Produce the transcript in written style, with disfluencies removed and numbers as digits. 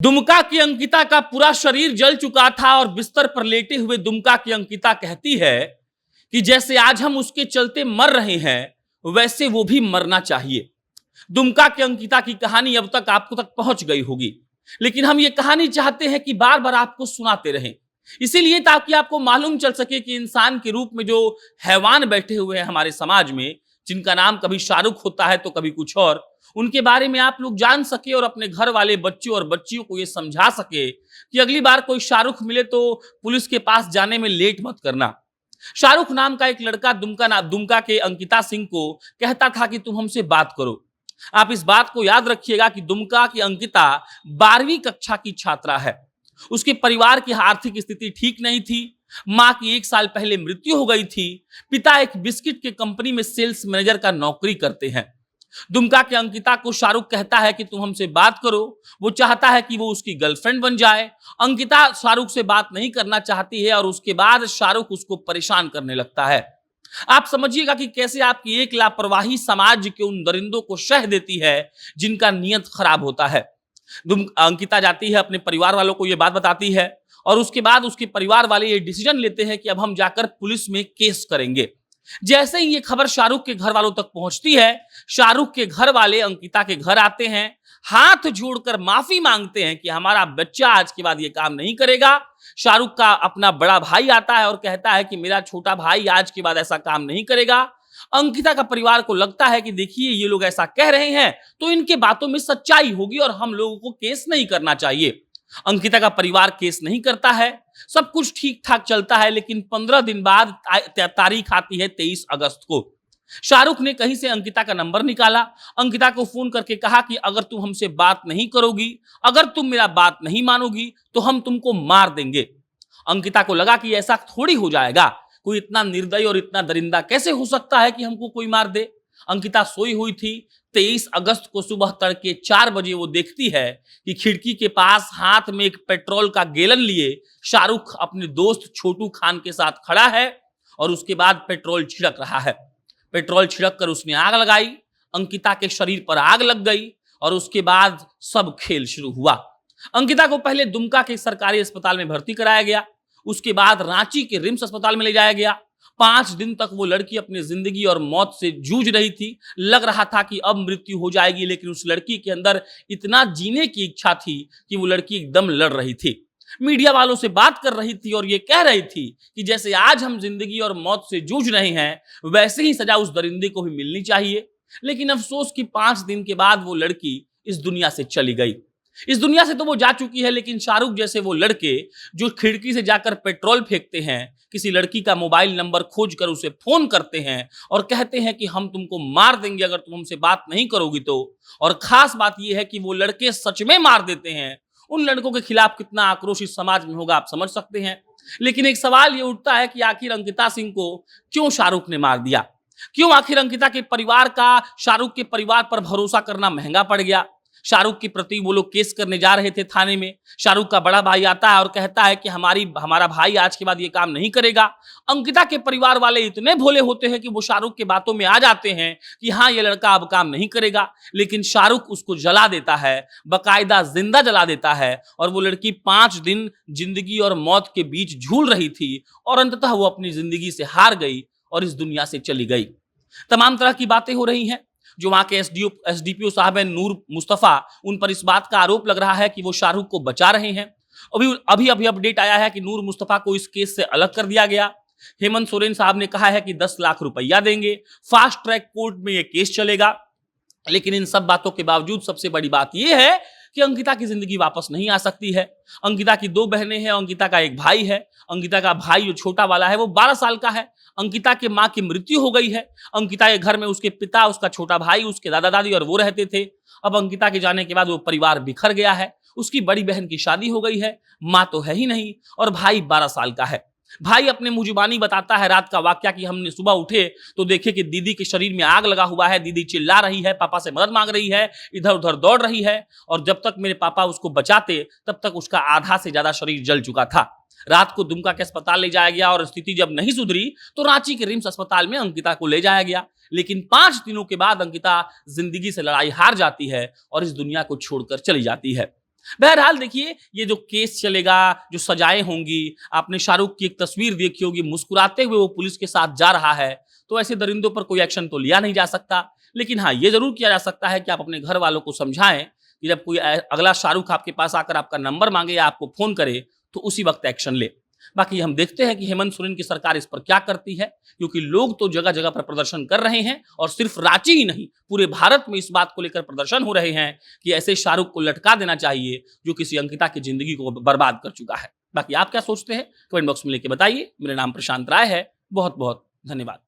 दुमका की अंकिता का पूरा शरीर जल चुका था और बिस्तर पर लेटे हुए दुमका की अंकिता कहती है कि जैसे आज हम उसके चलते मर रहे हैं वैसे वो भी मरना चाहिए। दुमका की अंकिता की कहानी अब तक आपको तक पहुंच गई होगी, लेकिन हम ये कहानी चाहते हैं कि बार बार आपको सुनाते रहें, इसीलिए ताकि आपको मालूम चल सके कि इंसान के रूप में जो हैवान बैठे हुए हैं हमारे समाज में, जिनका नाम कभी शाहरुख होता है तो कभी कुछ और, उनके बारे में आप लोग जान सके और अपने घर वाले बच्चों और बच्चियों को ये समझा सके कि अगली बार कोई शाहरुख मिले तो पुलिस के पास जाने में लेट मत करना। शाहरुख नाम का एक लड़का दुमका के अंकिता सिंह को कहता था कि तुम हमसे बात करो। आप इस बात को याद रखिएगा कि दुमका की अंकिता 12वीं कक्षा की छात्रा है। उसके परिवार की आर्थिक स्थिति ठीक नहीं थी। मां की 1 साल पहले मृत्यु हो गई थी। पिता एक बिस्किट के कंपनी में सेल्स मैनेजर का नौकरी करते हैं। दुमका के अंकिता को शाहरुख कहता है कि तुम हमसे बात करो। वो चाहता है कि वो उसकी गर्लफ्रेंड बन जाए। अंकिता शाहरुख से बात नहीं करना चाहती है और उसके बाद शाहरुख उसको परेशान करने लगता है। आप समझिएगा कि कैसे आपकी एक लापरवाही समाज के उन दरिंदों को शह देती है जिनका नियत खराब होता है। अंकिता जाती है, अपने परिवार वालों को यह बात बताती है और उसके बाद उसके परिवार वाले ये डिसीजन लेते हैं कि अब हम जाकर पुलिस में केस करेंगे। जैसे ही ये खबर शाहरुख के घर वालों तक पहुंचती है, शाहरुख के घर वाले अंकिता के घर आते हैं, हाथ जोड़कर माफी मांगते हैं कि हमारा बच्चा आज के बाद ये काम नहीं करेगा। शाहरुख का अपना बड़ा भाई आता है और कहता है कि मेरा छोटा भाई आज के बाद ऐसा काम नहीं करेगा। अंकिता का परिवार को लगता है कि देखिए ये लोग ऐसा कह रहे हैं तो इनके बातों में सच्चाई होगी और हम लोगों को केस नहीं करना चाहिए। अंकिता का परिवार केस नहीं करता है, सब कुछ ठीक ठाक चलता है, लेकिन 15 दिन बाद तारीख आती है 23 अगस्त को। शाहरुख ने कहीं से अंकिता का नंबर निकाला, अंकिता को फोन करके कहा कि अगर तुम हमसे बात नहीं करोगी, अगर तुम मेरा बात नहीं मानोगी तो हम तुमको मार देंगे। अंकिता को लगा कि ऐसा थोड़ी हो जाएगा, कोई इतना निर्दयी और इतना दरिंदा कैसे हो सकता है कि हमको कोई मार दे। अंकिता सोई हुई थी। 23 अगस्त को सुबह तड़के 4 बजे वो देखती है कि खिड़की के पास हाथ में एक पेट्रोल का गैलन लिए शाहरुख अपने दोस्त छोटू खान के साथ खड़ा है और उसके बाद पेट्रोल छिड़क रहा है। पेट्रोल छिड़क कर उसने आग लगाई, अंकिता के शरीर पर आग लग गई और उसके बाद सब खेल शुरू हुआ। अंकिता को पहले दुमका के सरकारी अस्पताल में भर्ती कराया गया, उसके बाद रांची के रिम्स अस्पताल में ले जाया गया। 5 दिन तक वो लड़की अपनी जिंदगी और मौत से जूझ रही थी। लग रहा था कि अब मृत्यु हो जाएगी, लेकिन उस लड़की के अंदर इतना जीने की इच्छा थी कि वो लड़की एकदम लड़ रही थी। मीडिया वालों से बात कर रही थी और ये कह रही थी कि जैसे आज हम जिंदगी और मौत से जूझ रहे हैं वैसे ही सजा उस दरिंदे को भी मिलनी चाहिए। लेकिन अफसोस कि 5 दिन के बाद वो लड़की इस दुनिया से चली गई। इस दुनिया से तो वो जा चुकी है, लेकिन शाहरुख जैसे वो लड़के जो खिड़की से जाकर पेट्रोल फेंकते हैं, किसी लड़की का मोबाइल नंबर खोज कर उसे फोन करते हैं और कहते हैं कि हम तुमको मार देंगे अगर तुम हमसे बात नहीं करोगी तो, और खास बात यह है कि वो लड़के सच में मार देते हैं, उन लड़कों के खिलाफ कितना आक्रोश इस समाज में होगा आप समझ सकते हैं। लेकिन एक सवाल ये उठता है कि आखिर अंकिता सिंह को क्यों शाहरुख ने मार दिया? क्यों आखिर अंकिता के परिवार का शाहरुख के परिवार पर भरोसा करना महंगा पड़ गया? शाहरुख के प्रति वो लोग केस करने जा रहे थे थाने में। शाहरुख का बड़ा भाई आता है और कहता है कि हमारा भाई आज के बाद ये काम नहीं करेगा। अंकिता के परिवार वाले इतने भोले होते हैं कि वो शाहरुख के बातों में आ जाते हैं कि हाँ ये लड़का अब काम नहीं करेगा, लेकिन शाहरुख उसको जला देता है, बकायदा जिंदा जला देता है और वो लड़की 5 दिन जिंदगी और मौत के बीच झूल रही थी और अंततः वो अपनी जिंदगी से हार गई और इस दुनिया से चली गई। तमाम तरह की बातें हो रही हैं। जो वहां के एसडीपीओ साहब हैं नूर मुस्तफा, उन पर इस बात का आरोप लग रहा है कि वो शाहरुख को बचा रहे हैं। अभी अपडेट आया है कि नूर मुस्तफा को इस केस से अलग कर दिया गया। हेमंत सोरेन साहब ने कहा है कि 10 लाख रुपया देंगे, फास्ट ट्रैक कोर्ट में यह केस चलेगा। लेकिन इन सब बातों के बावजूद सबसे बड़ी बात यह है कि अंकिता की जिंदगी वापस नहीं आ सकती है। अंकिता की 2 बहनें हैं, अंकिता का एक भाई है। अंकिता का भाई जो छोटा वाला है वो 12 साल का है। अंकिता के मां की मृत्यु हो गई है। अंकिता के घर में उसके पिता, उसका छोटा भाई, उसके दादा दादी और वो रहते थे। अब अंकिता के जाने के बाद वो परिवार बिखर गया है। उसकी बड़ी बहन की शादी हो गई है, मां तो है ही नहीं और भाई 12 साल का है। भाई अपने मुंह जुबानी बताता है रात का वाकया कि हमने सुबह उठे तो देखे कि दीदी के शरीर में आग लगा हुआ है, दीदी चिल्ला रही है, पापा से मदद मांग रही है, इधर उधर दौड़ रही है और जब तक मेरे पापा उसको बचाते तब तक उसका आधा से ज्यादा शरीर जल चुका था। रात को दुमका के अस्पताल ले जाया गया और स्थिति जब नहीं सुधरी तो रांची के रिम्स अस्पताल में अंकिता को ले जाया गया। लेकिन 5 दिनों के बाद अंकिता जिंदगी से लड़ाई हार जाती है और इस दुनिया को छोड़कर चली जाती है। बहरहाल देखिए, ये जो केस चलेगा, जो सजाएं होंगी, आपने शाहरुख की एक तस्वीर देखी होगी, मुस्कुराते हुए वो पुलिस के साथ जा रहा है, तो ऐसे दरिंदों पर कोई एक्शन तो लिया नहीं जा सकता। लेकिन हाँ, ये जरूर किया जा सकता है कि आप अपने घर वालों को समझाएं कि जब कोई अगला शाहरुख आपके पास आकर आपका नंबर मांगे या आपको फोन करे, तो उसी वक्त एक्शन ले। बाकी हम देखते हैं कि हेमंत सोरेन की सरकार इस पर क्या करती है, क्योंकि लोग तो जगह जगह पर प्रदर्शन कर रहे हैं, और सिर्फ रांची ही नहीं, पूरे भारत में इस बात को लेकर प्रदर्शन हो रहे हैं कि ऐसे शाहरुख को लटका देना चाहिए जो किसी अंकिता की जिंदगी को बर्बाद कर चुका है। बाकी आप क्या सोचते हैं, कमेंट बॉक्स में लिख के बताइए। मेरा नाम प्रशांत राय है। बहुत बहुत धन्यवाद।